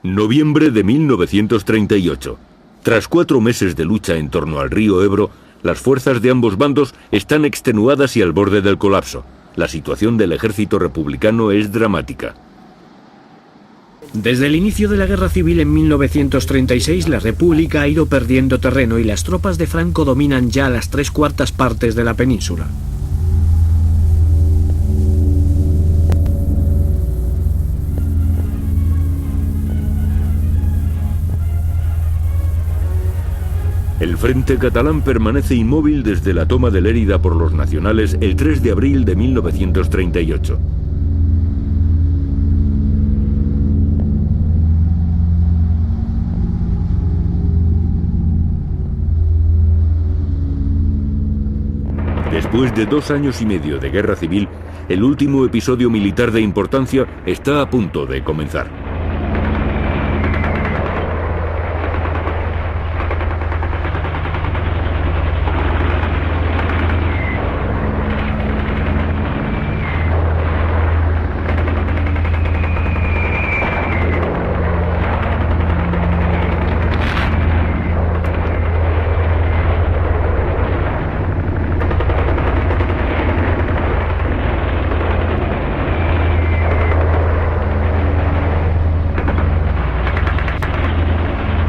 Noviembre de 1938. Tras 4 meses de lucha en torno al río Ebro, las fuerzas de ambos bandos están extenuadas y al borde del colapso. La situación del ejército republicano es dramática. Desde el inicio de la guerra civil en 1936, la República ha ido perdiendo terreno y las tropas de Franco dominan ya las 3/4 partes de la península. El frente catalán permanece inmóvil desde la toma de Lérida por los nacionales el 3 de abril de 1938. Después de 2 años y medio de guerra civil, el último episodio militar de importancia está a punto de comenzar.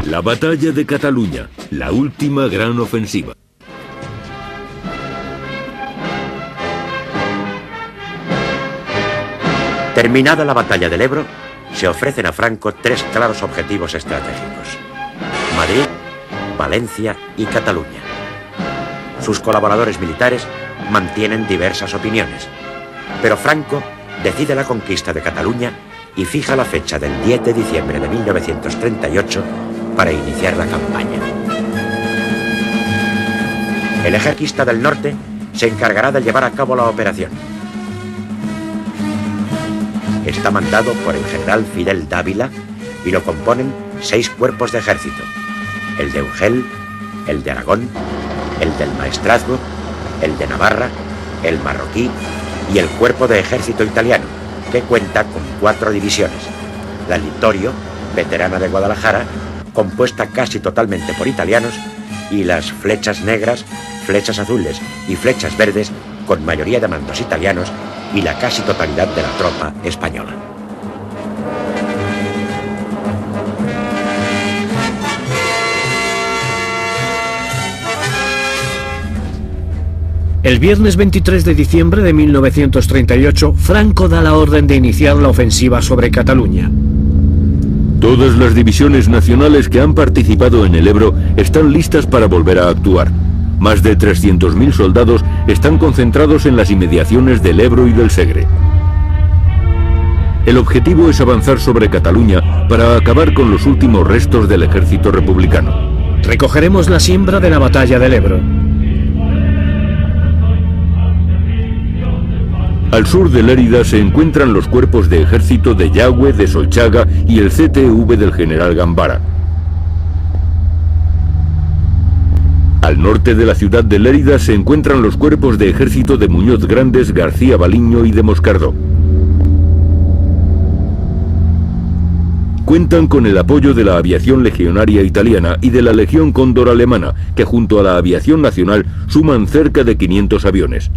La batalla de Cataluña, la última gran ofensiva. Terminada la batalla del Ebro, se ofrecen a Franco 3 claros objetivos estratégicos: Madrid, Valencia y Cataluña. Sus colaboradores militares mantienen diversas opiniones, pero Franco decide la conquista de Cataluña y fija la fecha del 10 de diciembre de 1938 para iniciar la campaña. El ejército del norte se encargará de llevar a cabo la operación. Está mandado por el general Fidel Dávila y lo componen 6 cuerpos de ejército: el de Urgel, el de Aragón, el del Maestrazgo, el de Navarra, el marroquí y el cuerpo de ejército italiano, que cuenta con 4 divisiones: la Littorio, veterana de Guadalajara, compuesta casi totalmente por italianos, y las flechas negras, flechas azules y flechas verdes, con mayoría de mandos italianos y la casi totalidad de la tropa española. El viernes 23 de diciembre de 1938, Franco da la orden de iniciar la ofensiva sobre Cataluña. Todas las divisiones nacionales que han participado en el Ebro están listas para volver a actuar. Más de 300.000 soldados están concentrados en las inmediaciones del Ebro y del Segre. El objetivo es avanzar sobre Cataluña para acabar con los últimos restos del ejército republicano. Recogeremos la siembra de la batalla del Ebro. Al sur de Lérida se encuentran los cuerpos de ejército de Yagüe, de Solchaga y el CTV del general Gambara. Al norte de la ciudad de Lérida se encuentran los cuerpos de ejército de Muñoz Grandes, García Baliño y de Moscardó. Cuentan con el apoyo de la aviación legionaria italiana y de la Legión Cóndor alemana, que junto a la aviación nacional suman cerca de 500 aviones.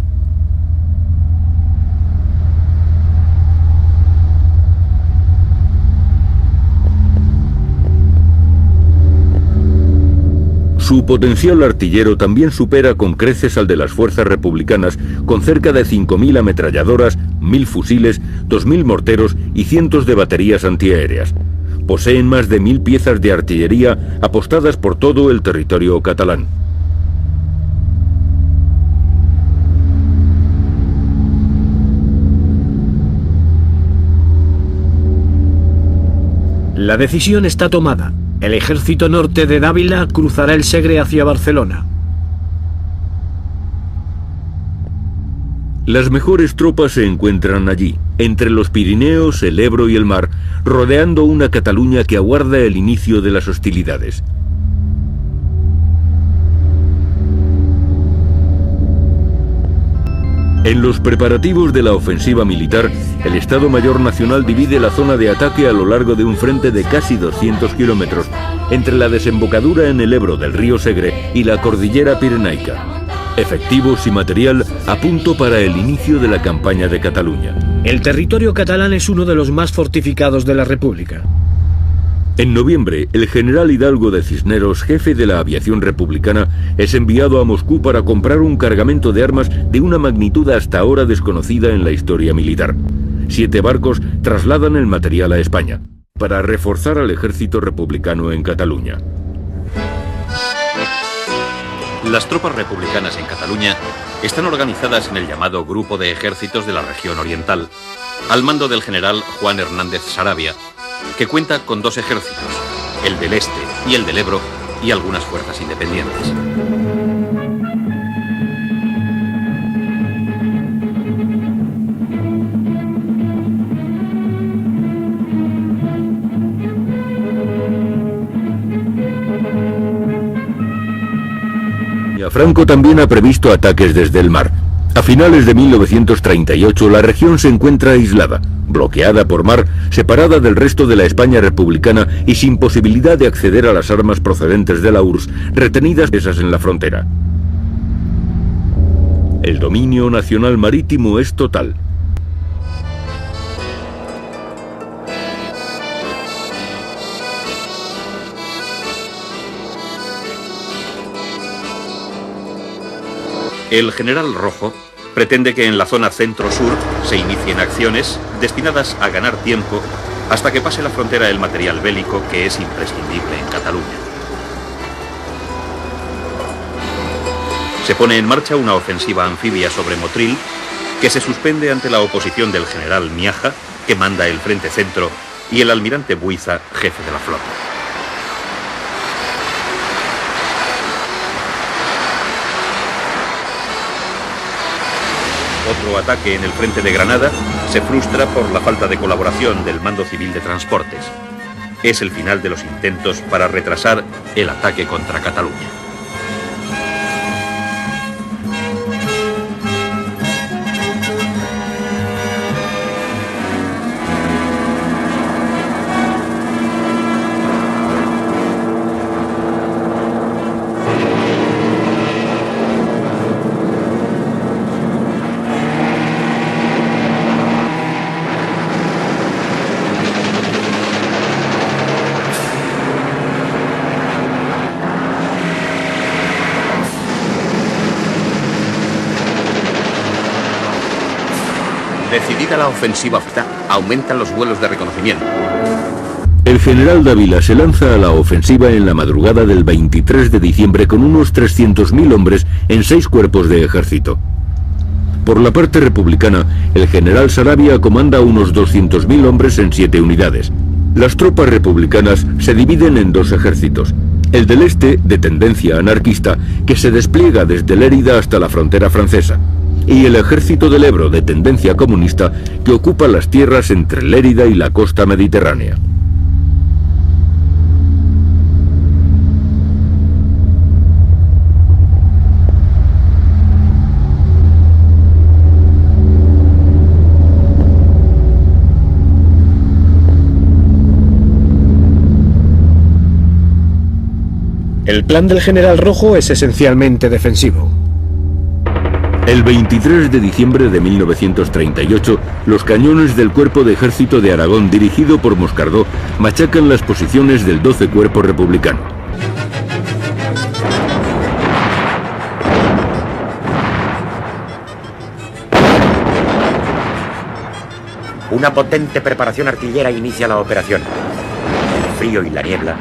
Su potencial artillero también supera con creces al de las fuerzas republicanas, con cerca de 5.000 ametralladoras, 1.000 fusiles, 2.000 morteros y cientos de baterías antiaéreas. Poseen más de 1.000 piezas de artillería apostadas por todo el territorio catalán. La decisión está tomada. El ejército norte de Dávila cruzará el Segre hacia Barcelona. Las mejores tropas se encuentran allí, entre los Pirineos, el Ebro y el mar, rodeando una Cataluña que aguarda el inicio de las hostilidades. En los preparativos de la ofensiva militar, el Estado Mayor Nacional divide la zona de ataque a lo largo de un frente de casi 200 kilómetros, entre la desembocadura en el Ebro del río Segre y la cordillera pirenaica. Efectivos y material a punto para el inicio de la campaña de Cataluña. El territorio catalán es uno de los más fortificados de la República. En noviembre, el general Hidalgo de Cisneros, jefe de la aviación republicana, es enviado a Moscú para comprar un cargamento de armas de una magnitud hasta ahora desconocida en la historia militar. 7 barcos trasladan el material a España, para reforzar al ejército republicano en Cataluña. Las tropas republicanas en Cataluña están organizadas en el llamado Grupo de Ejércitos de la Región Oriental, al mando del general Juan Hernández Saravia, que cuenta con 2 ejércitos, el del Este y el del Ebro, y algunas fuerzas independientes. Franco también ha previsto ataques desde el mar. A finales de 1938 la región se encuentra aislada, bloqueada por mar, separada del resto de la España republicana y sin posibilidad de acceder a las armas procedentes de la URSS, retenidas esas en la frontera. El dominio nacional marítimo es total. El general Rojo pretende que en la zona centro-sur se inicien acciones destinadas a ganar tiempo hasta que pase la frontera el material bélico que es imprescindible en Cataluña. Se pone en marcha una ofensiva anfibia sobre Motril que se suspende ante la oposición del general Miaja, que manda el frente centro, y el almirante Buiza, jefe de la flota. Otro ataque en el frente de Granada se frustra por la falta de colaboración del Mando Civil de Transportes. Es el final de los intentos para retrasar el ataque contra Cataluña. Decidida la ofensiva, aumentan los vuelos de reconocimiento. El general Dávila se lanza a la ofensiva en la madrugada del 23 de diciembre con unos 300.000 hombres en 6 cuerpos de ejército. Por la parte republicana, el general Saravia comanda unos 200.000 hombres en 7 unidades. Las tropas republicanas se dividen en 2 ejércitos. El del este, de tendencia anarquista, que se despliega desde Lérida hasta la frontera francesa, y el ejército del Ebro, de tendencia comunista, que ocupa las tierras entre Lérida y la costa mediterránea. El plan del general Rojo es esencialmente defensivo. El 23 de diciembre de 1938, los cañones del Cuerpo de Ejército de Aragón, dirigido por Moscardó, machacan las posiciones del 12 Cuerpo Republicano. Una potente preparación artillera inicia la operación. El frío y la niebla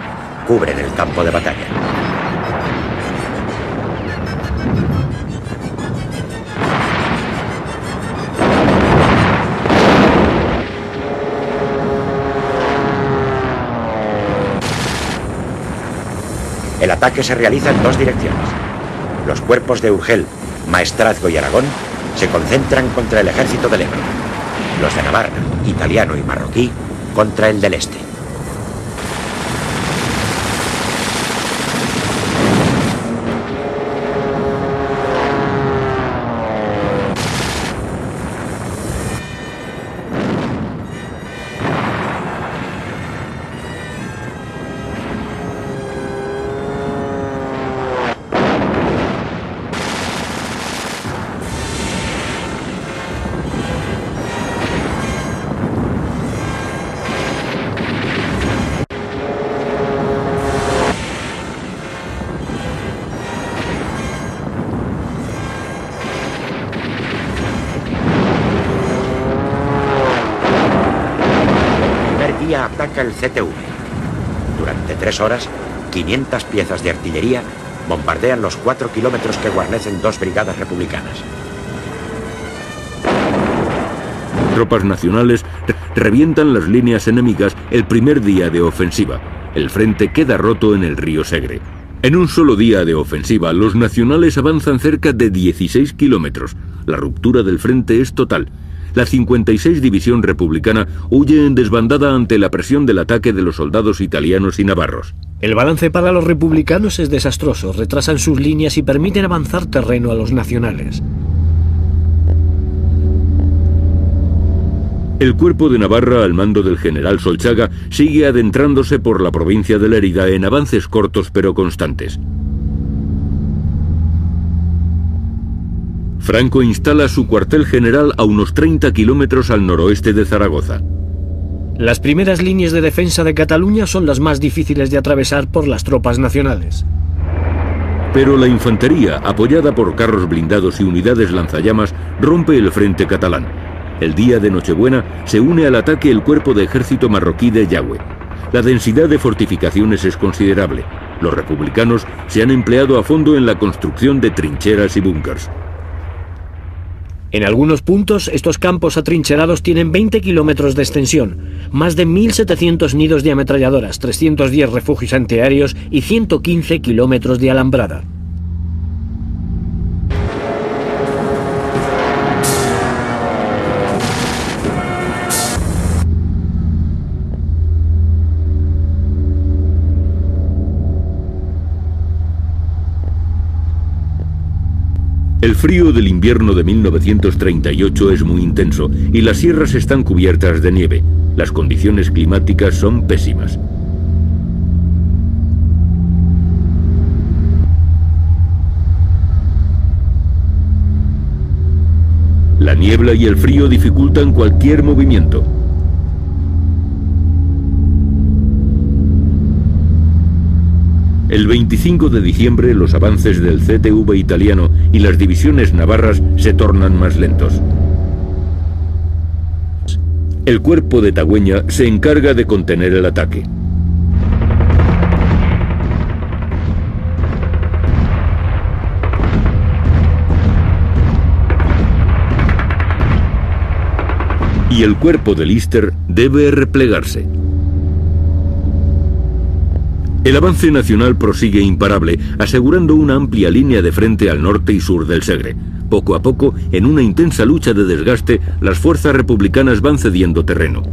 cubren el campo de batalla. El ataque se realiza en 2 direcciones. Los cuerpos de Urgel, Maestrazgo y Aragón se concentran contra el ejército del Ebro. Los de Navarra, italiano y marroquí contra el del este. Ataca el CTV. Durante 3 horas, 500 piezas de artillería bombardean los 4 kilómetros que guarnecen 2 brigadas republicanas. Tropas nacionales revientan las líneas enemigas el primer día de ofensiva. El frente queda roto en el río Segre. En un solo día de ofensiva, los nacionales avanzan cerca de 16 kilómetros. La ruptura del frente es total. La 56 División Republicana huye en desbandada ante la presión del ataque de los soldados italianos y navarros. El balance para los republicanos es desastroso, retrasan sus líneas y permiten avanzar terreno a los nacionales. El Cuerpo de Navarra, al mando del general Solchaga, sigue adentrándose por la provincia de Lérida en avances cortos pero constantes. Franco instala su cuartel general a unos 30 kilómetros al noroeste de Zaragoza. Las primeras líneas de defensa de Cataluña son las más difíciles de atravesar por las tropas nacionales. Pero la infantería, apoyada por carros blindados y unidades lanzallamas, rompe el frente catalán. El día de Nochebuena se une al ataque el cuerpo de ejército marroquí de Yagüe. La densidad de fortificaciones es considerable. Los republicanos se han empleado a fondo en la construcción de trincheras y búnkers. En algunos puntos, estos campos atrincherados tienen 20 kilómetros de extensión, más de 1.700 nidos de ametralladoras, 310 refugios antiaéreos y 115 kilómetros de alambrada. El frío del invierno de 1938 es muy intenso y las sierras están cubiertas de nieve. Las condiciones climáticas son pésimas. La niebla y el frío dificultan cualquier movimiento. El 25 de diciembre los avances del CTV italiano y las divisiones navarras se tornan más lentos. El cuerpo de Tagüeña se encarga de contener el ataque. y el cuerpo de Lister debe replegarse. El avance nacional prosigue imparable, asegurando una amplia línea de frente al norte y sur del Segre. Poco a poco, en una intensa lucha de desgaste, las fuerzas republicanas van cediendo terreno.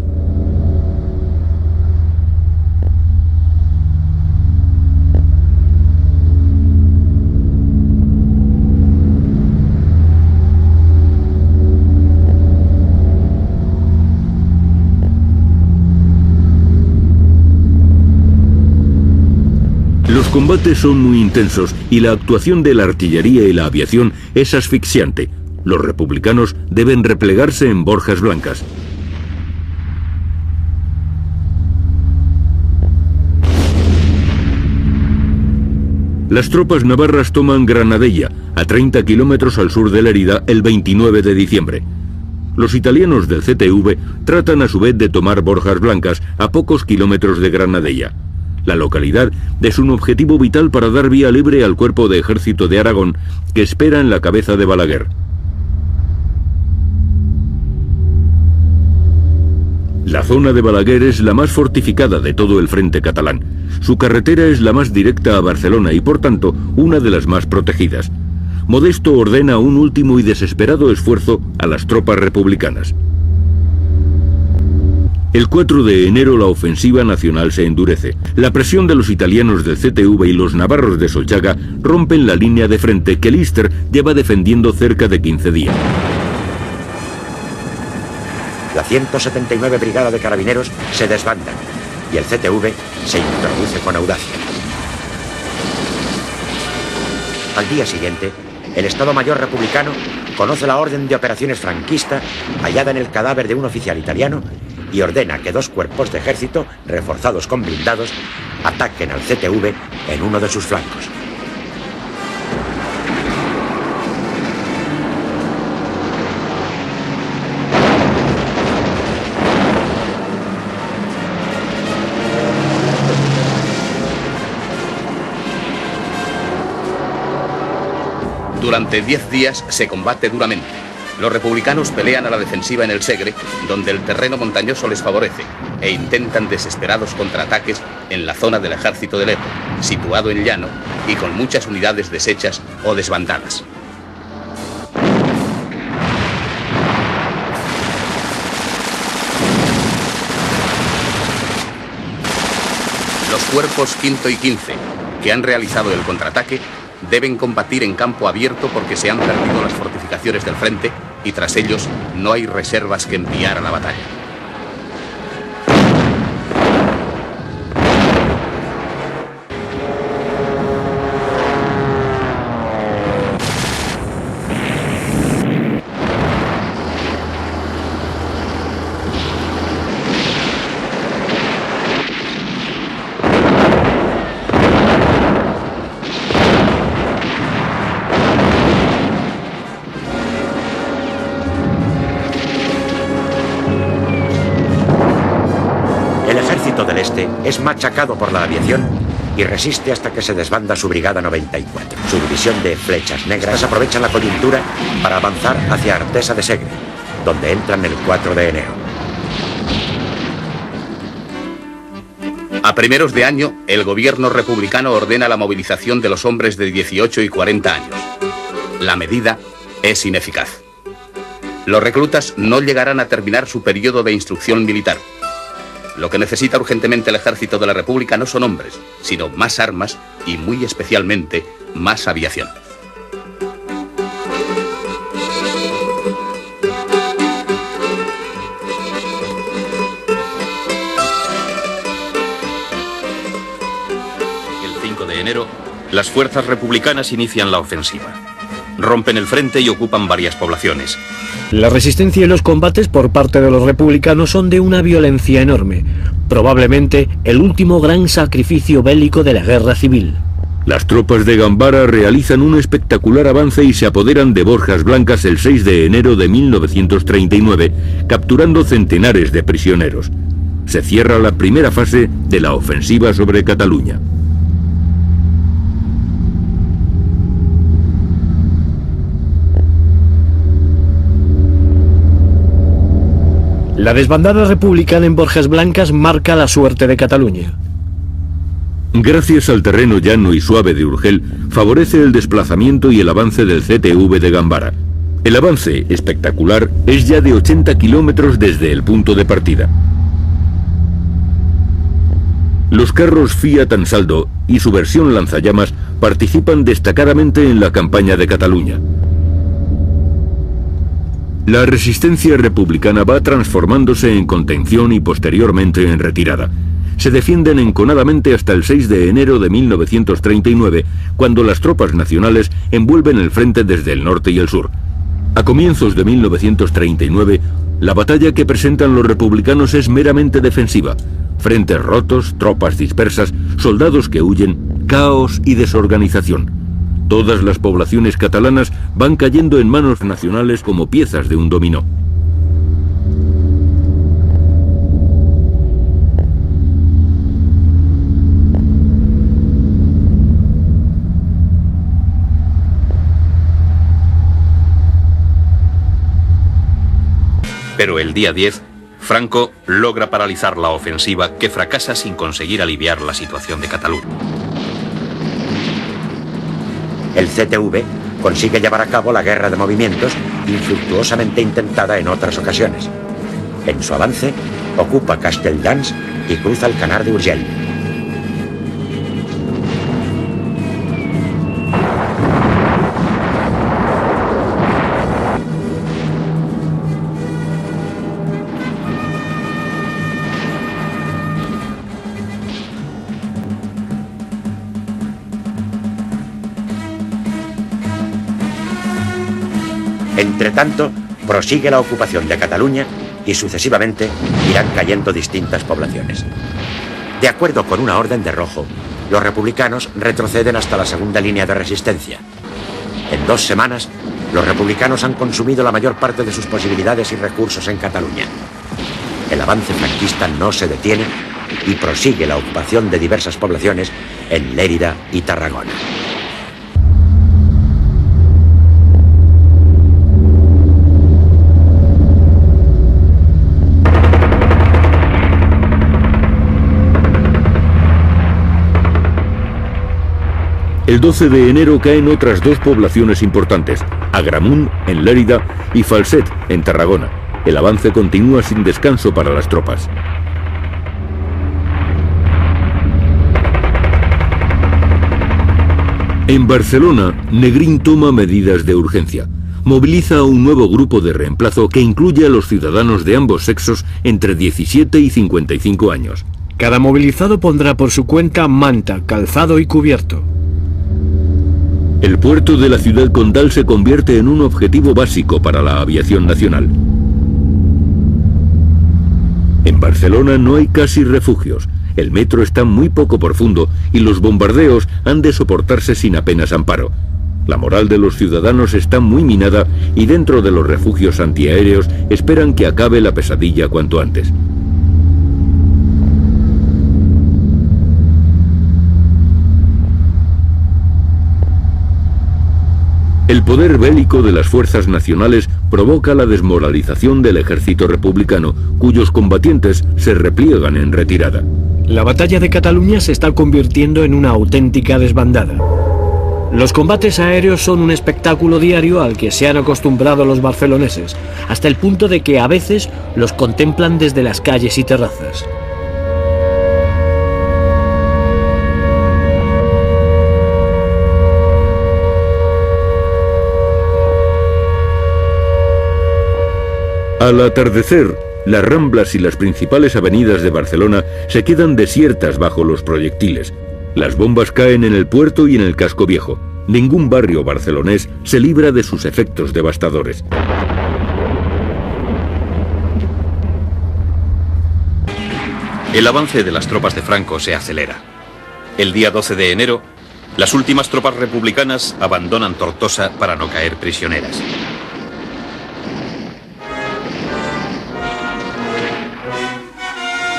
Los combates son muy intensos y la actuación de la artillería y la aviación es asfixiante. Los republicanos deben replegarse en Borjas Blancas. Las tropas navarras toman Granadella, a 30 kilómetros al sur de Lérida, el 29 de diciembre. Los italianos del CTV tratan a su vez de tomar Borjas Blancas, a pocos kilómetros de Granadella. La localidad es un objetivo vital para dar vía libre al cuerpo de ejército de Aragón, que espera en la cabeza de Balaguer. La zona de Balaguer es la más fortificada de todo el frente catalán. Su carretera es la más directa a Barcelona y, por tanto, una de las más protegidas. Modesto ordena un último y desesperado esfuerzo a las tropas republicanas. El 4 de enero la ofensiva nacional se endurece. La presión de los italianos del CTV y los navarros de Solchaga rompen la línea de frente que Lister lleva defendiendo cerca de 15 días. La 179 Brigada de Carabineros se desbanda y el CTV se introduce con audacia. Al día siguiente, el Estado Mayor republicano conoce la orden de operaciones franquista hallada en el cadáver de un oficial italiano y ordena que 2 cuerpos de ejército, reforzados con blindados, ataquen al CTV en uno de sus flancos. Durante 10 días se combate duramente. Los republicanos pelean a la defensiva en el Segre, donde el terreno montañoso les favorece, e intentan desesperados contraataques en la zona del ejército del Ebro, situado en llano y con muchas unidades deshechas o desbandadas. Los cuerpos quinto y 15, que han realizado el contraataque, deben combatir en campo abierto porque se han perdido las fortificaciones del frente y tras ellos no hay reservas que enviar a la batalla. Es machacado por la aviación y resiste hasta que se desbanda su Brigada 94. Su división de Flechas Negras aprovecha la coyuntura para avanzar hacia Artesa de Segre, donde entran el 4 de enero. A primeros de año, el gobierno republicano ordena la movilización de los hombres de 18 y 40 años. La medida es ineficaz. Los reclutas no llegarán a terminar su periodo de instrucción militar. Lo que necesita urgentemente el ejército de la República no son hombres, sino más armas y, muy especialmente, más aviación. El 5 de enero, las fuerzas republicanas inician la ofensiva. Rompen el frente y ocupan varias poblaciones. La resistencia y los combates por parte de los republicanos son de una violencia enorme, probablemente el último gran sacrificio bélico de la guerra civil. Las tropas de Gambara realizan un espectacular avance y se apoderan de Borjas Blancas el 6 de enero de 1939, capturando centenares de prisioneros. Se cierra la primera fase de la ofensiva sobre Cataluña. La desbandada republicana en Borjas Blancas marca la suerte de Cataluña. Gracias al terreno llano y suave de Urgel, favorece el desplazamiento y el avance del CTV de Gambara. El avance, espectacular, es ya de 80 kilómetros desde el punto de partida. Los carros Fiat Ansaldo y su versión lanzallamas participan destacadamente en la campaña de Cataluña. La resistencia republicana va transformándose en contención y posteriormente en retirada. Se defienden enconadamente hasta el 6 de enero de 1939, cuando las tropas nacionales envuelven el frente desde el norte y el sur. A comienzos de 1939, la batalla que presentan los republicanos es meramente defensiva. Frentes rotos, tropas dispersas, soldados que huyen, caos y desorganización. Todas las poblaciones catalanas van cayendo en manos nacionales como piezas de un dominó. Pero el día 10, Franco logra paralizar la ofensiva que fracasa sin conseguir aliviar la situación de Cataluña. El CTV consigue llevar a cabo la guerra de movimientos infructuosamente intentada en otras ocasiones. En su avance, ocupa Castelldans y cruza el Canal de Urgell. Entretanto, prosigue la ocupación de Cataluña y sucesivamente irán cayendo distintas poblaciones. De acuerdo con una orden de Rojo, los republicanos retroceden hasta la segunda línea de resistencia. En 2 semanas, los republicanos han consumido la mayor parte de sus posibilidades y recursos en Cataluña. El avance franquista no se detiene y prosigue la ocupación de diversas poblaciones en Lérida y Tarragona. El 12 de enero caen otras 2 poblaciones importantes, Agramunt, en Lérida, y Falset, en Tarragona. El avance continúa sin descanso para las tropas. En Barcelona, Negrín toma medidas de urgencia. Moviliza a un nuevo grupo de reemplazo que incluye a los ciudadanos de ambos sexos entre 17 y 55 años. Cada movilizado pondrá por su cuenta manta, calzado y cubierto. El puerto de la ciudad condal se convierte en un objetivo básico para la aviación nacional. En Barcelona no hay casi refugios, el metro está muy poco profundo y los bombardeos han de soportarse sin apenas amparo. La moral de los ciudadanos está muy minada y dentro de los refugios antiaéreos esperan que acabe la pesadilla cuanto antes. El poder bélico de las fuerzas nacionales provoca la desmoralización del ejército republicano, cuyos combatientes se repliegan en retirada. La batalla de Cataluña se está convirtiendo en una auténtica desbandada. Los combates aéreos son un espectáculo diario al que se han acostumbrado los barceloneses, hasta el punto de que a veces los contemplan desde las calles y terrazas. Al atardecer, las Ramblas y las principales avenidas de Barcelona se quedan desiertas bajo los proyectiles. Las bombas caen en el puerto y en el casco viejo. Ningún barrio barcelonés se libra de sus efectos devastadores. El avance de las tropas de Franco se acelera. El día 12 de enero, las últimas tropas republicanas abandonan Tortosa para no caer prisioneras.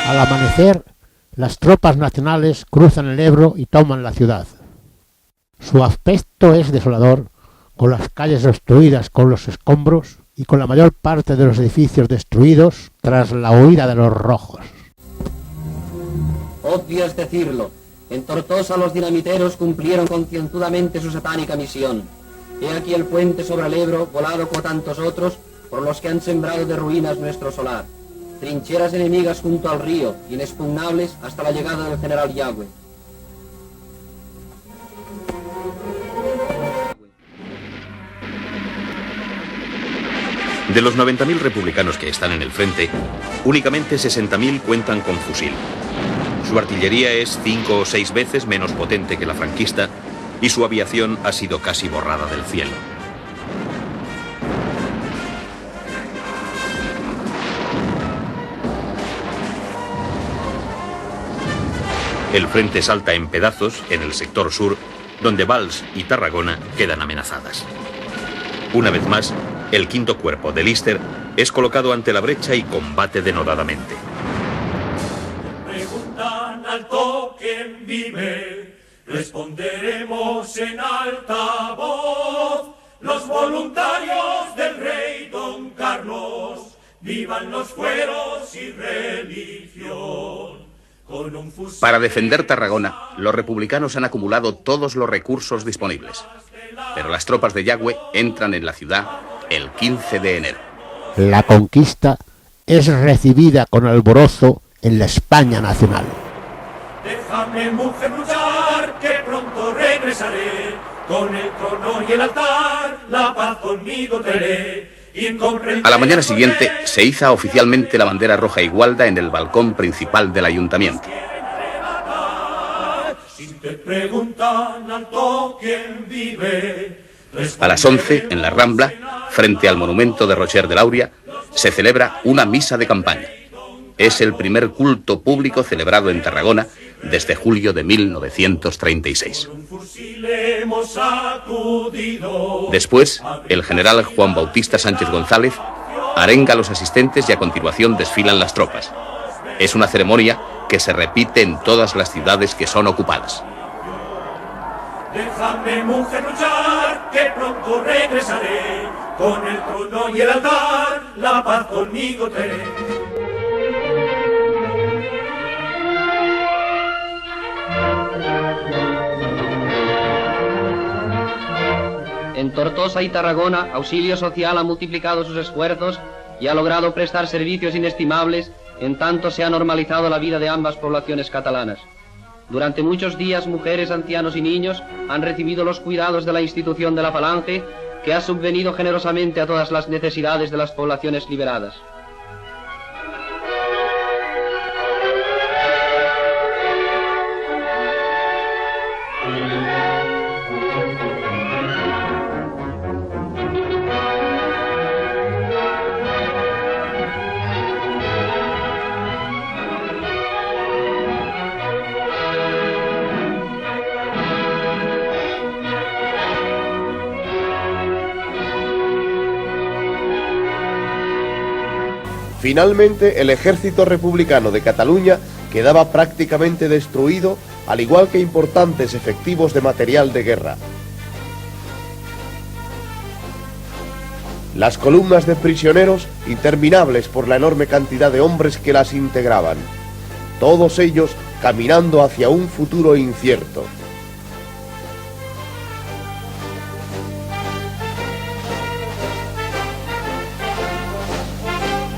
Al amanecer, las tropas nacionales cruzan el Ebro y toman la ciudad. Su aspecto es desolador, con las calles obstruidas con los escombros y con la mayor parte de los edificios destruidos tras la huida de los rojos. Obvio es decirlo, en Tortosa los dinamiteros cumplieron concienzudamente su satánica misión. He aquí el puente sobre el Ebro, volado como tantos otros, por los que han sembrado de ruinas nuestro solar. Trincheras enemigas junto al río, inexpugnables hasta la llegada del general Yagüe. De los 90.000 republicanos que están en el frente, únicamente 60.000 cuentan con fusil. Su artillería es 5 o 6 veces menos potente que la franquista y su aviación ha sido casi borrada del cielo. El frente salta en pedazos en el sector sur, donde Valls y Tarragona quedan amenazadas. Una vez más, el quinto cuerpo de Lister es colocado ante la brecha y combate denodadamente. Preguntan alto quién vive, responderemos en alta voz. Los voluntarios del rey Don Carlos, vivan los fueros y religión. Para defender Tarragona, los republicanos han acumulado todos los recursos disponibles. Pero las tropas de Yagüe entran en la ciudad el 15 de enero. La conquista es recibida con alborozo en la España nacional. Déjame, mujer, luchar, que pronto regresaré. Con el trono y el altar, la paz conmigo traeré. A la mañana siguiente se iza oficialmente la bandera roja y gualda en el balcón principal del ayuntamiento. A las 11, en la Rambla, frente al monumento de Rocher de Lauria, se celebra una misa de campaña. Es el primer culto público celebrado en Tarragona desde julio de 1936. Después, el general Juan Bautista Sánchez González arenga a los asistentes y a continuación desfilan las tropas. Es una ceremonia que se repite en todas las ciudades que son ocupadas. Déjame, mujer, luchar, que pronto regresaré. Con el trono y el altar, la paz conmigo traeré. En Tortosa y Tarragona, Auxilio Social ha multiplicado sus esfuerzos y ha logrado prestar servicios inestimables, en tanto se ha normalizado la vida de ambas poblaciones catalanas. Durante muchos días, mujeres, ancianos y niños han recibido los cuidados de la institución de la Falange, que ha subvenido generosamente a todas las necesidades de las poblaciones liberadas. Finalmente, el ejército republicano de Cataluña quedaba prácticamente destruido, al igual que importantes efectivos de material de guerra. Las columnas de prisioneros, interminables por la enorme cantidad de hombres que las integraban, todos ellos caminando hacia un futuro incierto.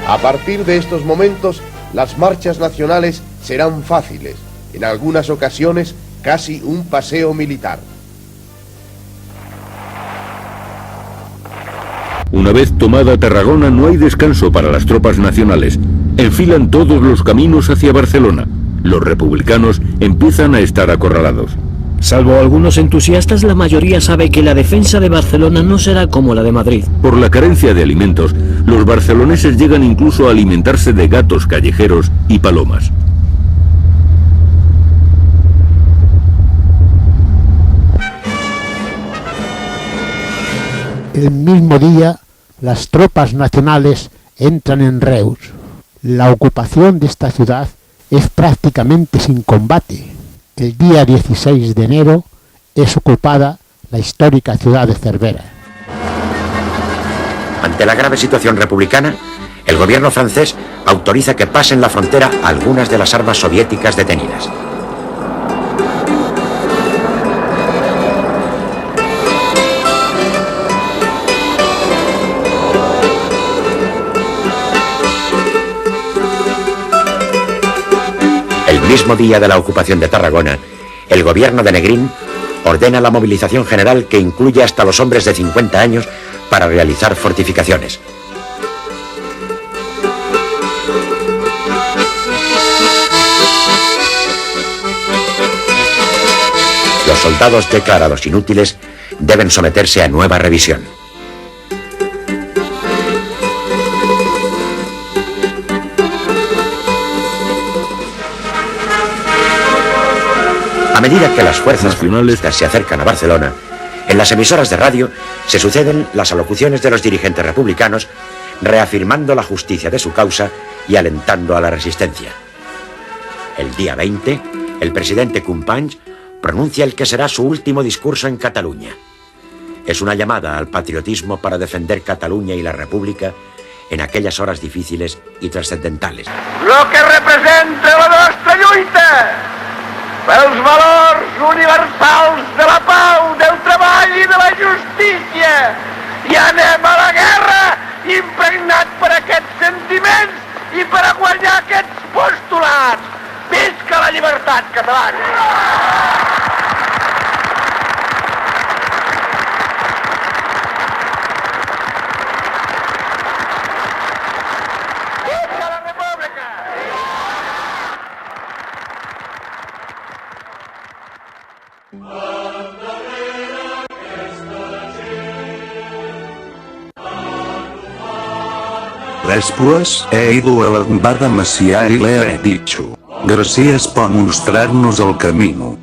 A partir de estos momentos, las marchas nacionales serán fáciles, en algunas ocasiones casi un paseo militar. Una vez tomada Tarragona, no hay descanso para las tropas nacionales. Enfilan todos los caminos hacia Barcelona. Los republicanos empiezan a estar acorralados. Salvo algunos entusiastas, la mayoría sabe que la defensa de Barcelona no será como la de Madrid. Por la carencia de alimentos, los barceloneses llegan incluso a alimentarse de gatos callejeros y palomas. El mismo día, las tropas nacionales entran en Reus. La ocupación de esta ciudad es prácticamente sin combate. El día 16 de enero es ocupada la histórica ciudad de Cervera. Ante la grave situación republicana, el gobierno francés autoriza que pasen la frontera algunas de las armas soviéticas detenidas. El mismo día de la ocupación de Tarragona, el gobierno de Negrín ordena la movilización general que incluye hasta los hombres de 50 años para realizar fortificaciones. Los soldados declarados inútiles deben someterse a nueva revisión. A medida que las fuerzas nacionales se acercan a Barcelona, en las emisoras de radio se suceden las alocuciones de los dirigentes republicanos reafirmando la justicia de su causa y alentando a la resistencia. El día 20, el presidente Companys pronuncia el que será su último discurso en Cataluña. Es una llamada al patriotismo para defender Cataluña y la República en aquellas horas difíciles y trascendentales. Lo que representa la nostra lluita pels valors universals de la pau, del treball i de la justícia. I anem a la guerra impregnat per aquests sentiments i per a guanyar aquests postulats. Visca la llibertat catalana! Después he ido a la embada Macià y le he dicho, gracias por mostrarnos el camino.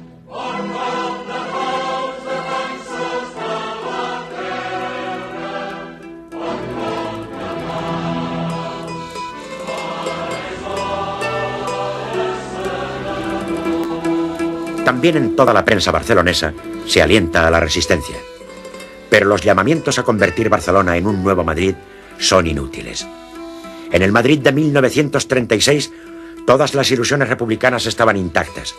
También en toda la prensa barcelonesa se alienta a la resistencia. Pero los llamamientos a convertir Barcelona en un nuevo Madrid son inútiles. En el Madrid de 1936, todas las ilusiones republicanas estaban intactas.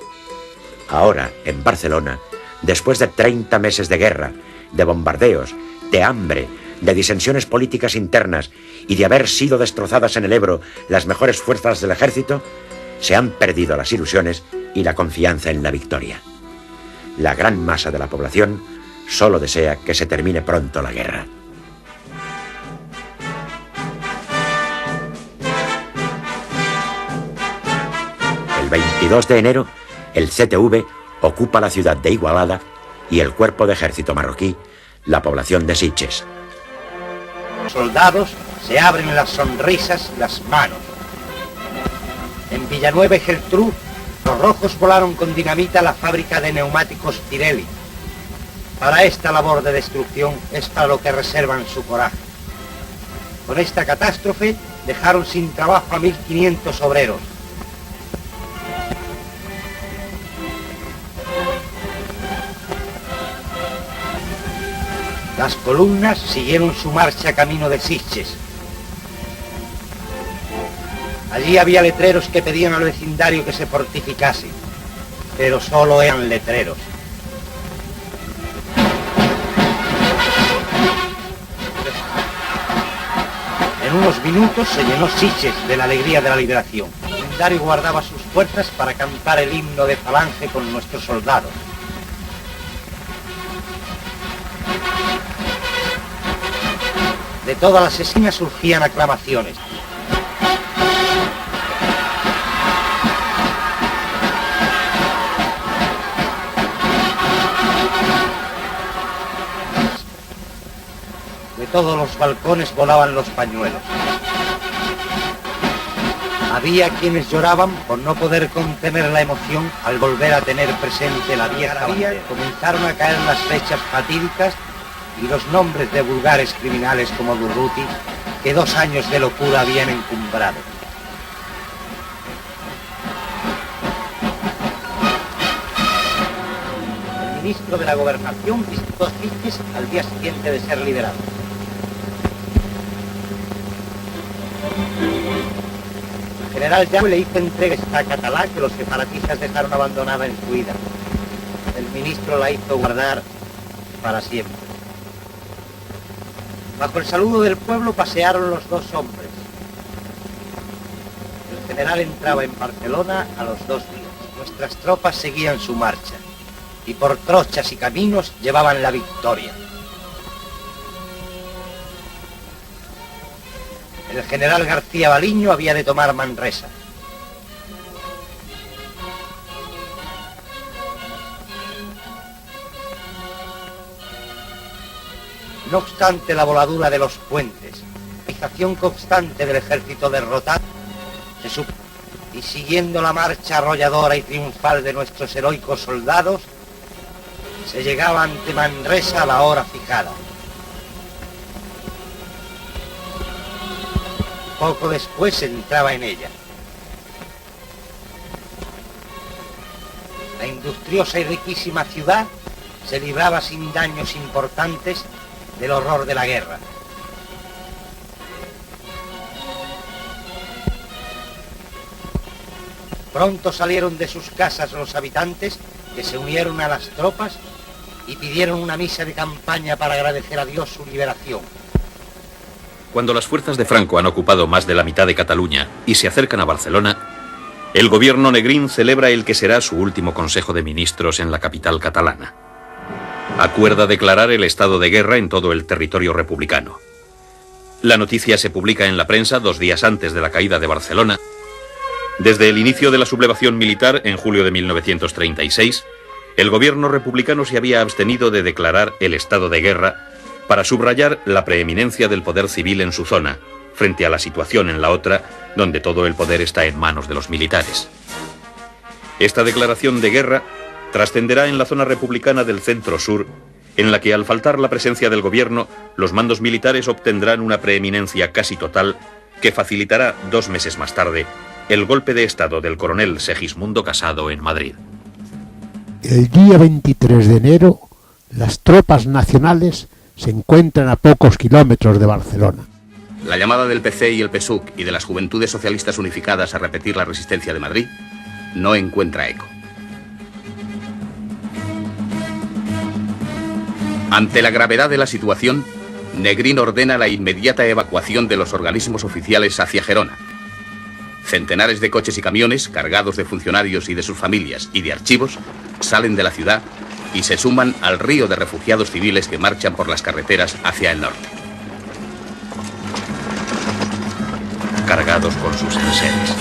Ahora, en Barcelona, después de 30 meses de guerra, de bombardeos, de hambre, de disensiones políticas internas y de haber sido destrozadas en el Ebro las mejores fuerzas del ejército, se han perdido las ilusiones y la confianza en la victoria. La gran masa de la población solo desea que se termine pronto la guerra. El 22 de enero, el CTV ocupa la ciudad de Igualada y el cuerpo de ejército marroquí, la población de Sitges. Los soldados se abren las sonrisas y las manos. En Villanueva y Geltrú, los rojos volaron con dinamita a la fábrica de neumáticos Pirelli. Para esta labor de destrucción es para lo que reservan su coraje. Con esta catástrofe dejaron sin trabajo a 1.500 obreros. Las columnas siguieron su marcha camino de Sitges. Allí había letreros que pedían al vecindario que se fortificase, pero solo eran letreros. En unos minutos se llenó Sitges de la alegría de la liberación. El vecindario guardaba sus fuerzas para cantar el himno de Falange con nuestros soldados. De todas las esquinas surgían aclamaciones. De todos los balcones volaban los pañuelos. Había quienes lloraban por no poder contener la emoción al volver a tener presente la vieja bandera. Comenzaron a caer las fechas fatídicas y los nombres de vulgares criminales como Durruti, que 2 años de locura habían encumbrado. El ministro de la Gobernación visitó Sitges al día siguiente de ser liberado. El general Llaume le hizo entrega a Catalá, que los separatistas dejaron abandonada en su huida. El ministro la hizo guardar para siempre. Bajo el saludo del pueblo pasearon los dos hombres. El general entraba en Barcelona a los 2 días. Nuestras tropas seguían su marcha y por trochas y caminos llevaban la victoria. El general García Baliño había de tomar Manresa. No obstante la voladura de los puentes, la organización constante del ejército derrotado, y siguiendo la marcha arrolladora y triunfal de nuestros heroicos soldados, se llegaba ante Manresa a la hora fijada. Poco después se entraba en ella. La industriosa y riquísima ciudad se libraba sin daños importantes del horror de la guerra. Pronto salieron de sus casas los habitantes, que se unieron a las tropas y pidieron una misa de campaña para agradecer a Dios su liberación. Cuando las fuerzas de Franco han ocupado más de la mitad de Cataluña y se acercan a Barcelona, el gobierno negrín celebra el que será su último Consejo de Ministros en la capital catalana. Acuerda declarar el estado de guerra en todo el territorio republicano. La noticia se publica en la prensa 2 días antes de la caída de Barcelona. Desde el inicio de la sublevación militar en julio de 1936, el gobierno republicano se había abstenido de declarar el estado de guerra para subrayar la preeminencia del poder civil en su zona, frente a la situación en la otra, donde todo el poder está en manos de los militares. Esta declaración de guerra trascenderá en la zona republicana del centro-sur, en la que al faltar la presencia del gobierno, los mandos militares obtendrán una preeminencia casi total que facilitará 2 meses más tarde el golpe de estado del coronel Segismundo Casado en Madrid. El día 23 de enero, las tropas nacionales se encuentran a pocos kilómetros de Barcelona. La llamada del PC y el PSUC y de las Juventudes Socialistas Unificadas a repetir la resistencia de Madrid no encuentra eco. Ante la gravedad de la situación, Negrín ordena la inmediata evacuación de los organismos oficiales hacia Gerona. Centenares de coches y camiones, cargados de funcionarios y de sus familias y de archivos, salen de la ciudad y se suman al río de refugiados civiles que marchan por las carreteras hacia el norte. Cargados con sus enseres.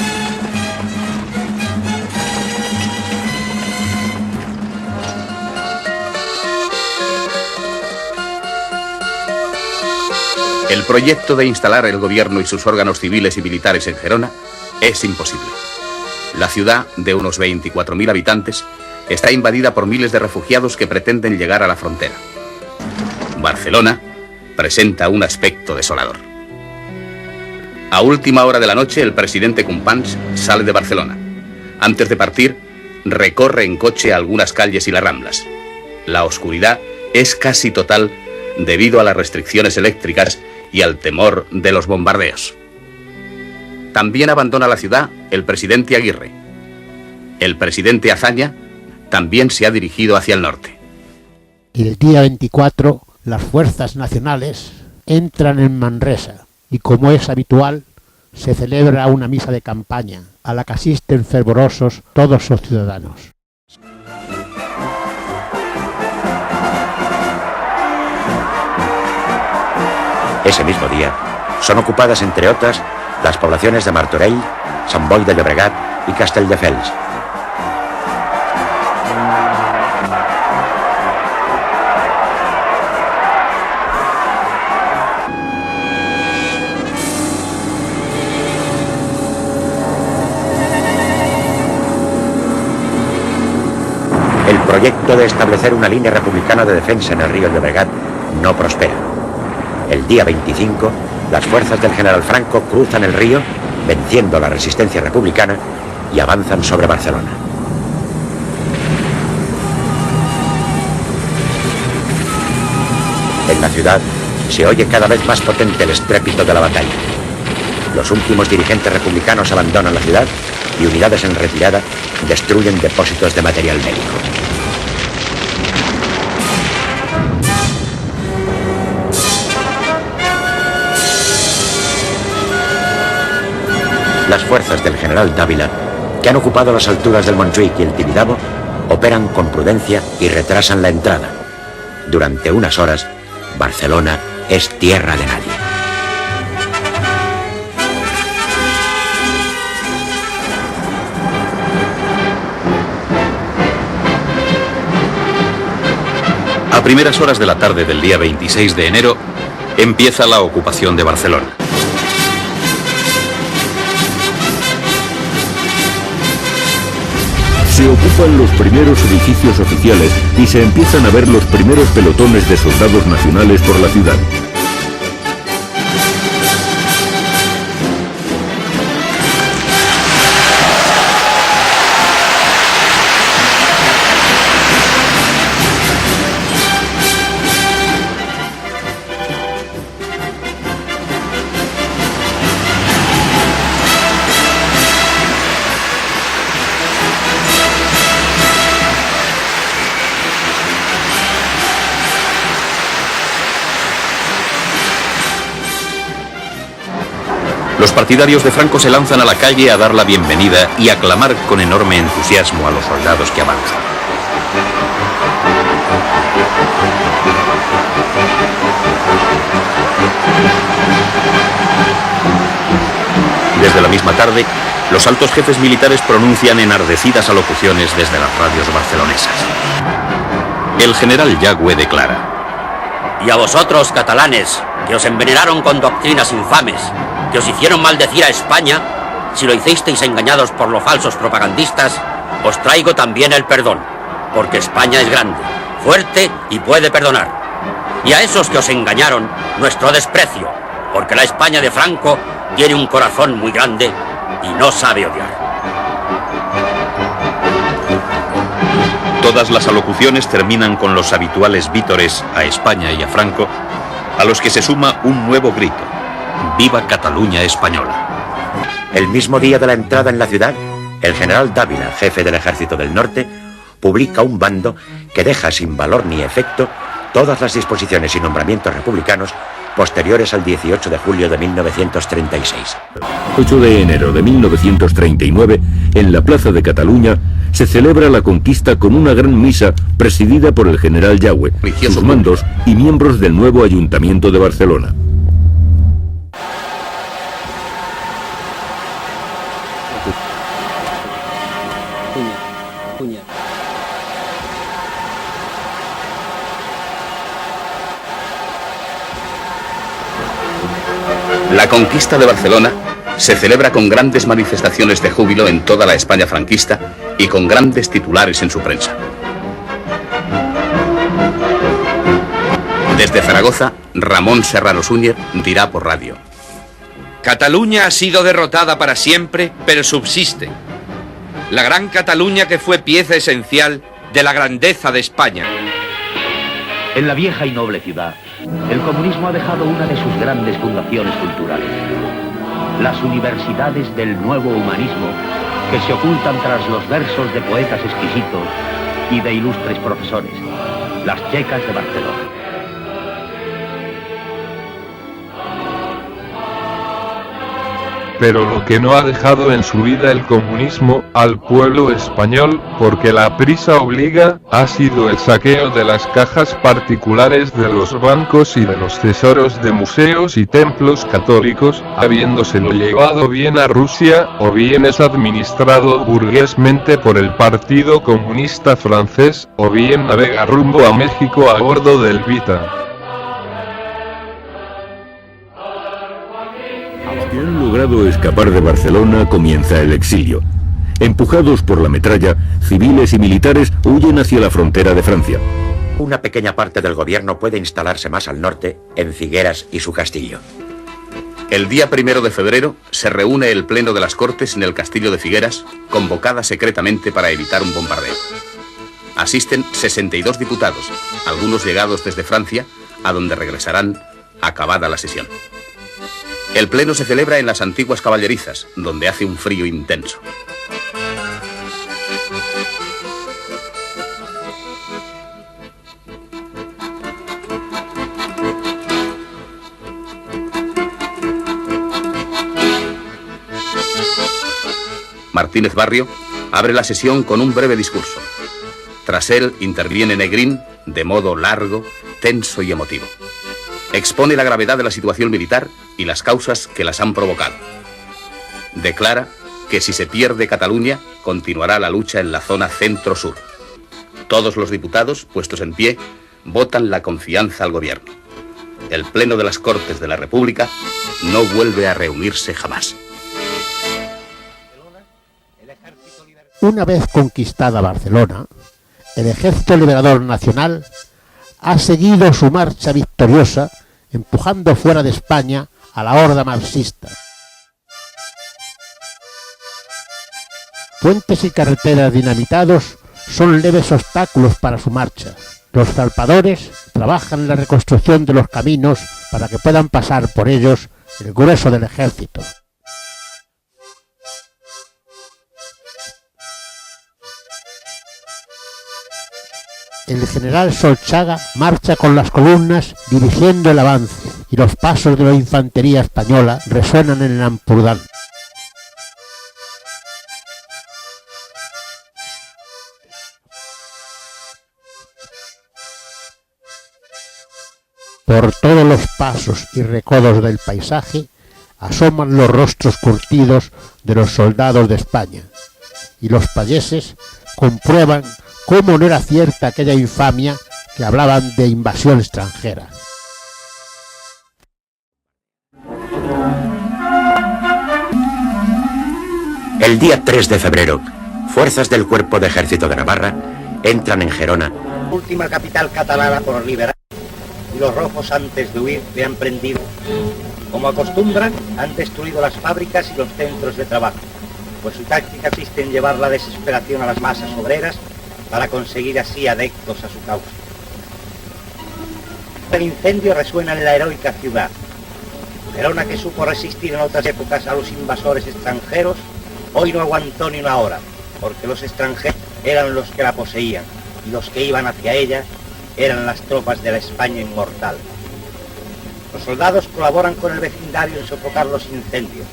El proyecto de instalar el gobierno y sus órganos civiles y militares en Gerona es imposible. La ciudad, de unos 24.000 habitantes, está invadida por miles de refugiados que pretenden llegar a la frontera. Barcelona presenta un aspecto desolador. A última hora de la noche, el presidente Companys sale de Barcelona. Antes de partir, recorre en coche algunas calles y las Ramblas. La oscuridad es casi total debido a las restricciones eléctricas y al temor de los bombardeos. También abandona la ciudad el presidente Aguirre. El presidente Azaña también se ha dirigido hacia el norte. El día 24, las fuerzas nacionales entran en Manresa y, como es habitual, se celebra una misa de campaña a la que asisten fervorosos todos los ciudadanos. Ese mismo día son ocupadas, entre otras, las poblaciones de Martorell, Sant Boi de Llobregat y Castelldefels. El proyecto de establecer una línea republicana de defensa en el río Llobregat no prospera. El día 25, las fuerzas del general Franco cruzan el río, venciendo la resistencia republicana, y avanzan sobre Barcelona. En la ciudad se oye cada vez más potente el estrépito de la batalla. Los últimos dirigentes republicanos abandonan la ciudad y unidades en retirada destruyen depósitos de material bélico. Las fuerzas del general Dávila, que han ocupado las alturas del Montjuïc y el Tibidabo, operan con prudencia y retrasan la entrada. Durante unas horas, Barcelona es tierra de nadie. A primeras horas de la tarde del día 26 de enero, empieza la ocupación de Barcelona. Se ocupan los primeros edificios oficiales y se empiezan a ver los primeros pelotones de soldados nacionales por la ciudad. Los partidarios de Franco se lanzan a la calle a dar la bienvenida y a clamar con enorme entusiasmo a los soldados que avanzan. Desde la misma tarde, los altos jefes militares pronuncian enardecidas alocuciones desde las radios barcelonesas. El general Yagüe declara: Y a vosotros, catalanes, que os envenenaron con doctrinas infames, que os hicieron maldecir a España, si lo hicisteis engañados por los falsos propagandistas, os traigo también el perdón, porque España es grande, fuerte y puede perdonar. Y a esos que os engañaron, nuestro desprecio, porque la España de Franco tiene un corazón muy grande y no sabe odiar. Todas las alocuciones terminan con los habituales vítores a España y a Franco, a los que se suma un nuevo grito: ¡Viva Cataluña española! El mismo día de la entrada en la ciudad, el general Dávila, jefe del Ejército del Norte, publica un bando que deja sin valor ni efecto todas las disposiciones y nombramientos republicanos posteriores al 18 de julio de 1936. 8 de enero de 1939, en la Plaza de Cataluña, se celebra la conquista con una gran misa presidida por el general Yagüe, sus mandos y miembros del nuevo Ayuntamiento de Barcelona. La conquista de Barcelona se celebra con grandes manifestaciones de júbilo en toda la España franquista y con grandes titulares en su prensa. Desde Zaragoza, Ramón Serrano Súñer dirá por radio: Cataluña ha sido derrotada para siempre, pero subsiste. La gran Cataluña que fue pieza esencial de la grandeza de España. En la vieja y noble ciudad, el comunismo ha dejado una de sus grandes fundaciones culturales, las universidades del nuevo humanismo, que se ocultan tras los versos de poetas exquisitos y de ilustres profesores, las checas de Barcelona. Pero lo que no ha dejado en su vida el comunismo al pueblo español, porque la prisa obliga, ha sido el saqueo de las cajas particulares de los bancos y de los tesoros de museos y templos católicos, habiéndoselo llevado bien a Rusia, o bien es administrado burguesmente por el Partido Comunista Francés, o bien navega rumbo a México a bordo del Vita. Si han logrado escapar de Barcelona, comienza el exilio. Empujados por la metralla, civiles y militares huyen hacia la frontera de Francia. Una pequeña parte del gobierno puede instalarse más al norte, en Figueras y su castillo. El día 1 de febrero se reúne el Pleno de las Cortes en el castillo de Figueras, convocada secretamente para evitar un bombardeo. Asisten 62 diputados, algunos llegados desde Francia, a donde regresarán acabada la sesión. El pleno se celebra en las antiguas caballerizas, donde hace un frío intenso. Martínez Barrio abre la sesión con un breve discurso. Tras él interviene Negrín de modo largo, tenso y emotivo. Expone la gravedad de la situación militar y las causas que las han provocado. Declara que si se pierde Cataluña, continuará la lucha en la zona centro-sur. Todos los diputados, puestos en pie, votan la confianza al gobierno. El Pleno de las Cortes de la República no vuelve a reunirse jamás. Una vez conquistada Barcelona, el Ejército Liberador Nacional ha seguido su marcha victoriosa, empujando fuera de España a la horda marxista. Puentes y carreteras dinamitados son leves obstáculos para su marcha. Los zarpadores trabajan en la reconstrucción de los caminos para que puedan pasar por ellos el grueso del ejército. El general Solchaga marcha con las columnas dirigiendo el avance y los pasos de la infantería española resuenan en el Ampurdán. Por todos los pasos y recodos del paisaje asoman los rostros curtidos de los soldados de España, y los payeses comprueban cómo no era cierta aquella infamia que hablaban de invasión extranjera. El día 3 de febrero, fuerzas del Cuerpo de Ejército de Navarra entran en Gerona, Última capital catalana por liberar, y los rojos antes de huir le han prendido. Como acostumbran, han destruido las fábricas y los centros de trabajo, pues su táctica consiste en llevar la desesperación a las masas obreras para conseguir así adeptos a su causa. El incendio resuena en la heroica ciudad. Gerona, que supo resistir en otras épocas a los invasores extranjeros, hoy no aguantó ni una hora, porque los extranjeros eran los que la poseían, y los que iban hacia ella eran las tropas de la España inmortal. Los soldados colaboran con el vecindario en sofocar los incendios.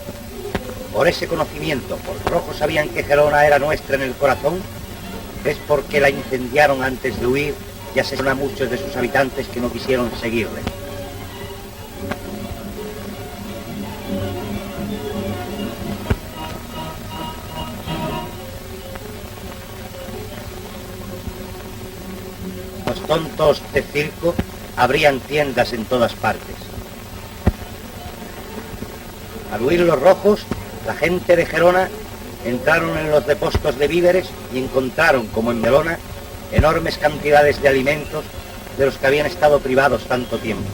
Por ese conocimiento, por los rojos sabían que Gerona era nuestra en el corazón, es porque la incendiaron antes de huir y asesinaron a muchos de sus habitantes que no quisieron seguirle. Los tontos de circo abrían tiendas en todas partes. Al huir los rojos, la gente de Gerona entraron en los depósitos de víveres y encontraron, como en Melona, enormes cantidades de alimentos de los que habían estado privados tanto tiempo.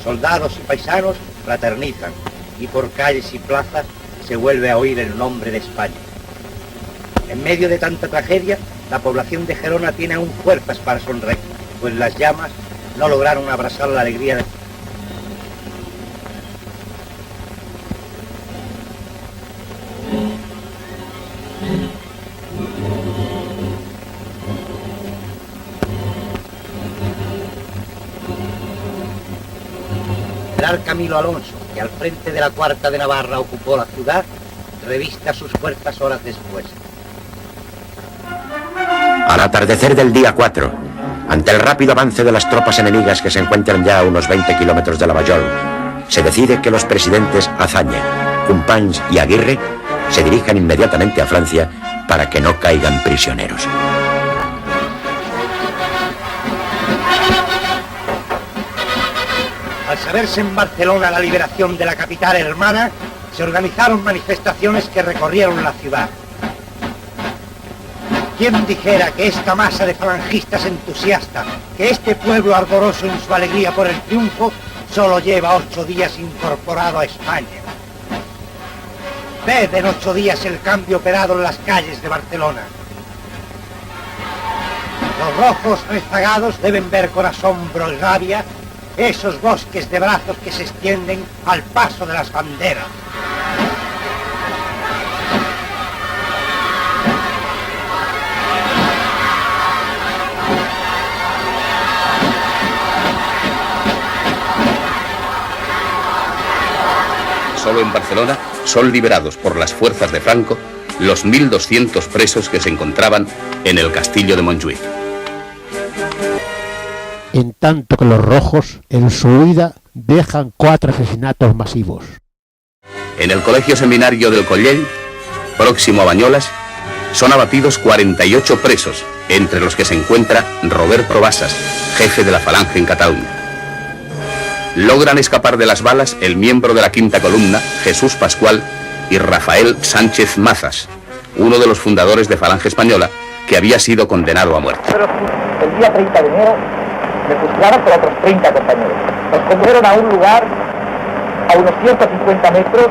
Soldados y paisanos fraternizan y por calles y plazas se vuelve a oír el nombre de España. En medio de tanta tragedia, la población de Gerona tiene aún fuerzas para sonreír, pues las llamas no lograron abrasar la alegría de... El Camilo Alonso, que al frente de la Cuarta de Navarra ocupó la ciudad, revista sus fuerzas horas después. Al atardecer del día 4, ante el rápido avance de las tropas enemigas que se encuentran ya a unos 20 kilómetros de Lavallol, se decide que los presidentes Azaña, Companys y Aguirre se dirijan inmediatamente a Francia para que no caigan prisioneros. Al saberse en Barcelona la liberación de la capital hermana, se organizaron manifestaciones que recorrieron la ciudad. ¿Quién dijera que esta masa de falangistas entusiasta, que este pueblo ardoroso en su alegría por el triunfo, solo lleva 8 días incorporado a España? Ved en 8 días el cambio operado en las calles de Barcelona. Los rojos rezagados deben ver con asombro y rabia esos bosques de brazos que se extienden al paso de las banderas. Solo en Barcelona son liberados por las fuerzas de Franco los 1.200 presos que se encontraban en el castillo de Montjuïc. En tanto que los rojos, en su huida, dejan 4 asesinatos masivos. En el colegio seminario del Collell, próximo a Bañolas, son abatidos 48 presos, entre los que se encuentra Robert Probassas, jefe de la Falange en Cataluña. Logran escapar de las balas el miembro de la quinta columna, Jesús Pascual, y Rafael Sánchez Mazas, uno de los fundadores de Falange Española, que había sido condenado a muerte. El día 30 de enero me fusilaron con otros 30 compañeros. Nos condujeron a un lugar a unos 150 metros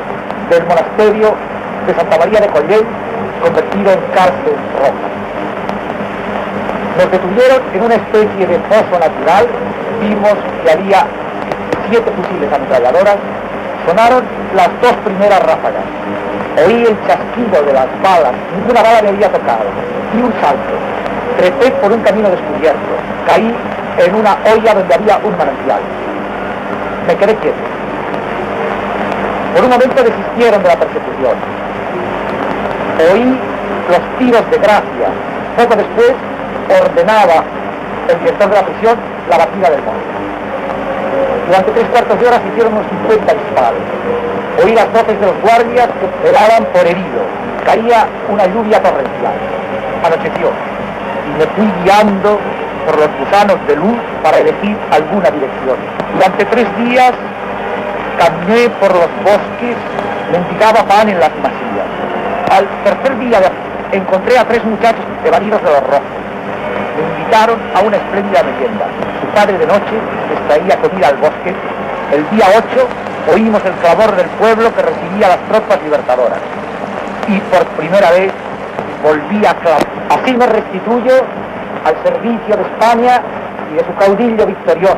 del monasterio de Santa María de Collell, convertido en cárcel roja. Nos detuvieron en una especie de foso natural. Vimos que había 7 fusiles ametralladoras. Sonaron las 2 primeras ráfagas. Oí el chasquido de las balas. Ninguna bala me había tocado. Di un salto. Trepé por un camino descubierto. Caí en una olla donde había un manantial. Me quedé quieto. Por un momento desistieron de la persecución. Oí los tiros de gracia. Poco después ordenaba el director de la prisión la batida del monte. Durante 3/4 de hora se hicieron unos 50 disparos. Oí las voces de los guardias que esperaban por herido. Caía una lluvia torrencial. Anocheció y me fui guiando por los gusanos de luz para elegir alguna dirección. Durante 3 días caminé por los bosques, mendigaba pan en las masillas. Al tercer día encontré a 3 muchachos evadidos de los rojos. Me invitaron a una espléndida merienda. Su padre de noche les traía comida al bosque. El día 8 oímos el clamor del pueblo que recibía a las tropas libertadoras. Y por primera vez volví a clamar. Así me restituyo al servicio de España y de su caudillo victorioso.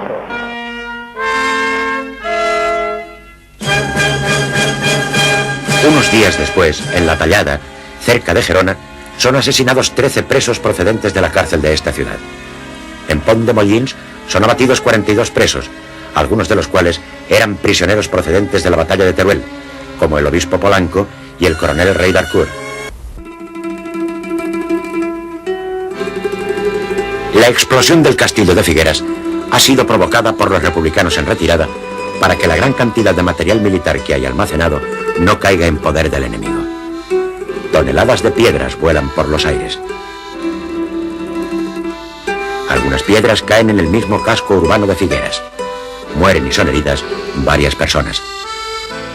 Unos días después, en La Tallada, cerca de Gerona, son asesinados 13 presos procedentes de la cárcel de esta ciudad. En Pont de Molins son abatidos 42 presos, algunos de los cuales eran prisioneros procedentes de la batalla de Teruel, como el obispo Polanco y el coronel Rey d'Harcourt. La explosión del castillo de Figueras ha sido provocada por los republicanos en retirada para que la gran cantidad de material militar que hay almacenado no caiga en poder del enemigo. Toneladas de piedras vuelan por los aires. Algunas piedras caen en el mismo casco urbano de Figueras. Mueren y son heridas varias personas.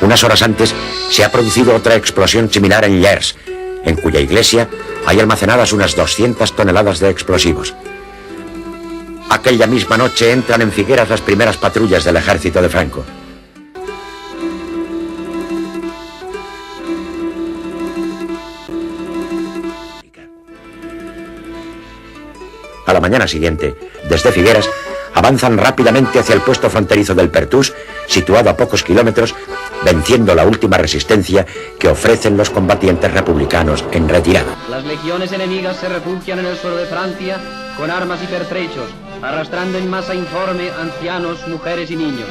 Unas horas antes se ha producido otra explosión similar en Llers, en cuya iglesia hay almacenadas unas 200 toneladas de explosivos. Aquella misma noche entran en Figueras las primeras patrullas del ejército de Franco. A la mañana siguiente, desde Figueras, avanzan rápidamente hacia el puesto fronterizo del Pertús, situado a pocos kilómetros, venciendo la última resistencia que ofrecen los combatientes republicanos en retirada. Las legiones enemigas se refugian en el suelo de Francia con armas y pertrechos, arrastrando en masa informe ancianos, mujeres y niños.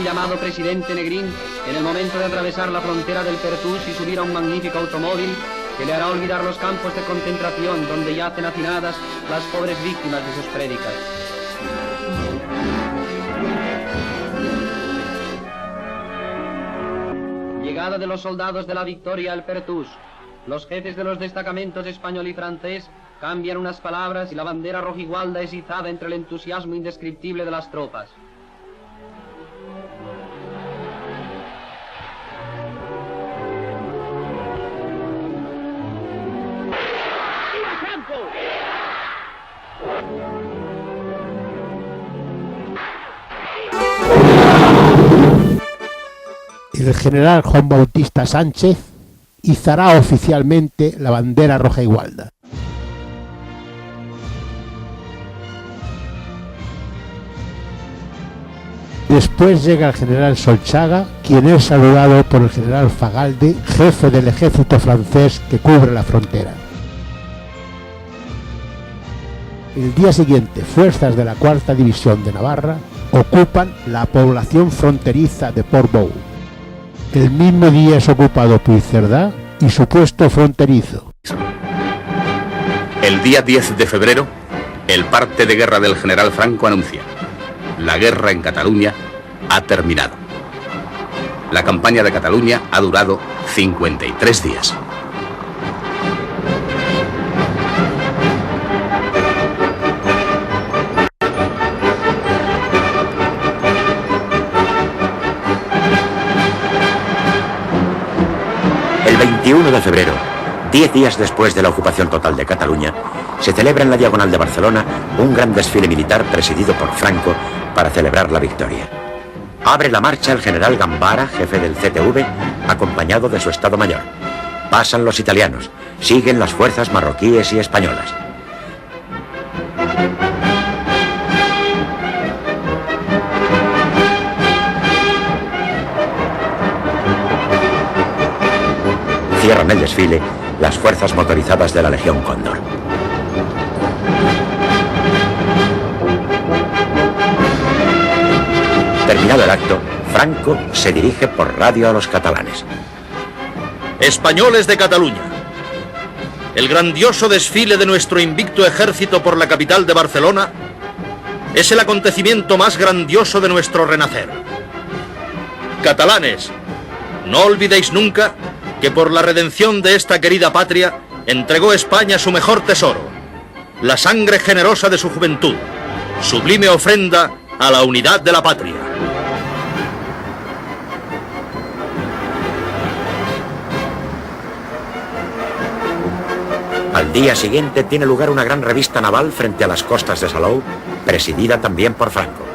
Llamado presidente Negrín, en el momento de atravesar la frontera del Pertús y subir a un magnífico automóvil que le hará olvidar los campos de concentración donde yacen hacinadas las pobres víctimas de sus prédicas. Llegada de los soldados de la Victoria al Pertús. Los jefes de los destacamentos español y francés cambian unas palabras y la bandera rojigualda es izada entre el entusiasmo indescriptible de las tropas. el general Juan Bautista Sánchez izará oficialmente la bandera roja igualda. Después llega el general Solchaga, quien es saludado por el general Fagalde, jefe del ejército francés que cubre la frontera. El día siguiente, fuerzas de la 4ª División de Navarra ocupan la población fronteriza de Portbou. El mismo día es ocupado Puigcerdá y su puesto fronterizo. El día 10 de febrero, el parte de guerra del general Franco anuncia: la guerra en Cataluña ha terminado. La campaña de Cataluña ha durado 53 días. El 21 de febrero, 10 días después de la ocupación total de Cataluña, se celebra en la Diagonal de Barcelona un gran desfile militar presidido por Franco para celebrar la victoria. Abre la marcha el general Gambara, jefe del CTV, acompañado de su Estado Mayor. Pasan los italianos, siguen las fuerzas marroquíes y españolas. Cierran el desfile las fuerzas motorizadas de la Legión Cóndor. Terminado el acto, Franco se dirige por radio a los catalanes. Españoles de Cataluña, el grandioso desfile de nuestro invicto ejército por la capital de Barcelona es el acontecimiento más grandioso de nuestro renacer. Catalanes, no olvidéis nunca que por la redención de esta querida patria entregó España su mejor tesoro, la sangre generosa de su juventud, sublime ofrenda a la unidad de la patria. Al día siguiente tiene lugar una gran revista naval frente a las costas de Salou, presidida también por Franco.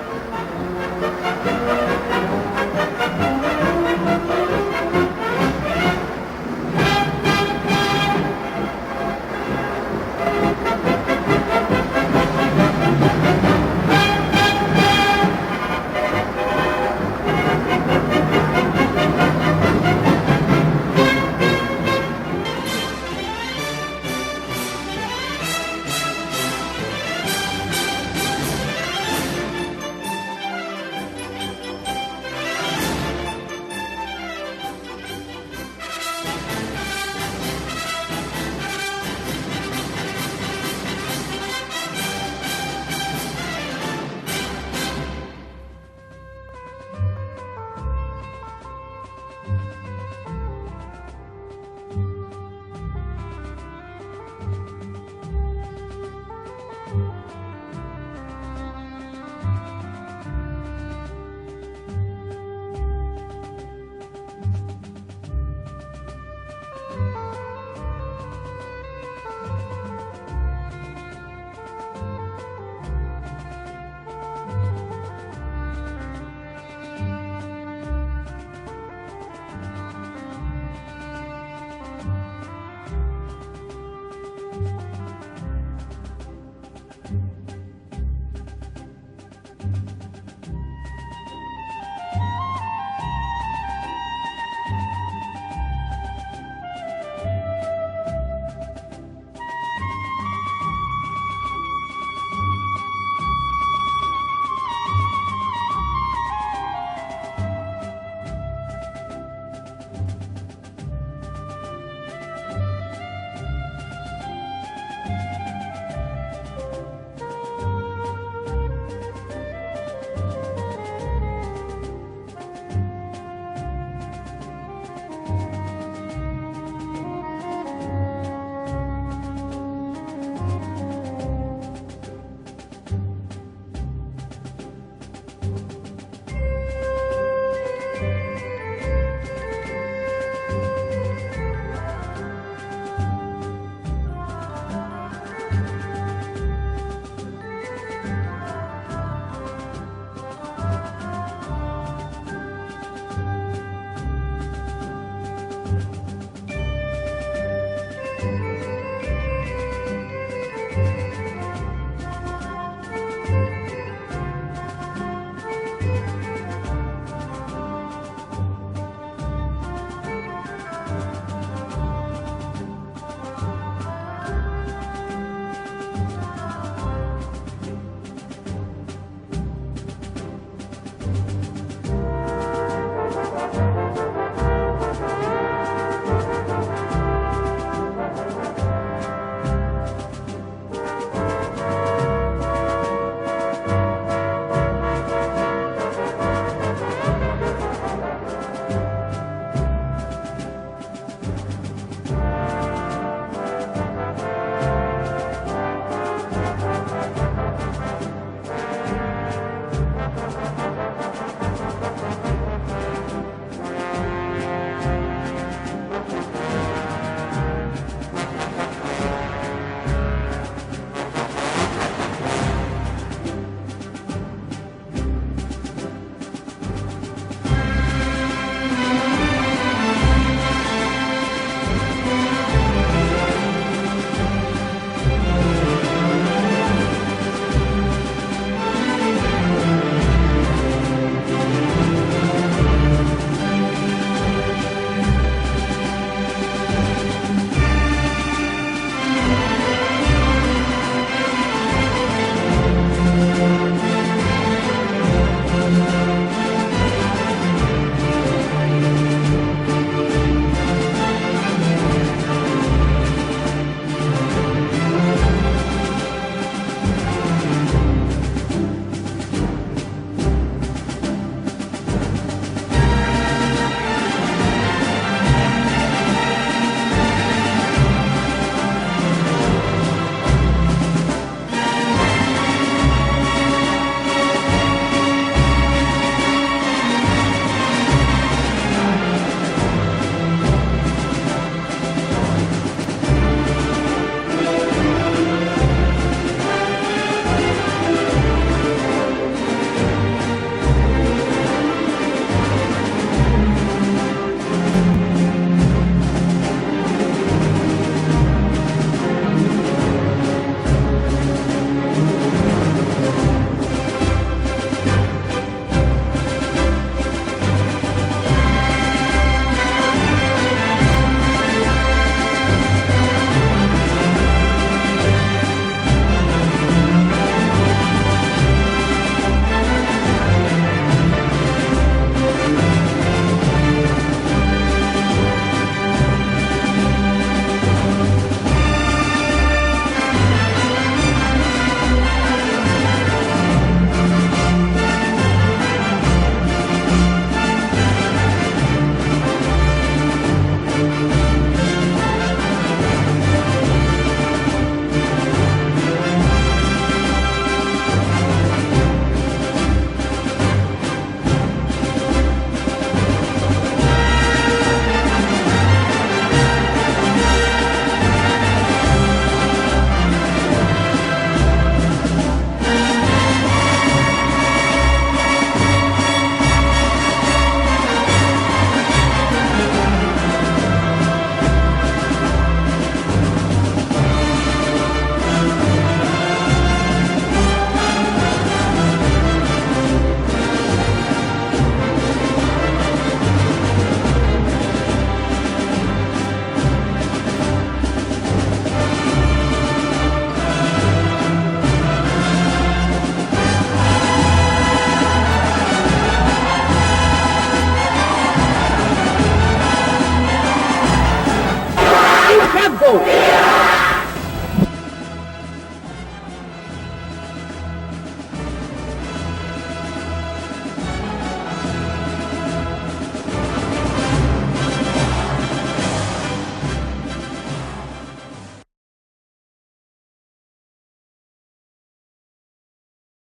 triunfo!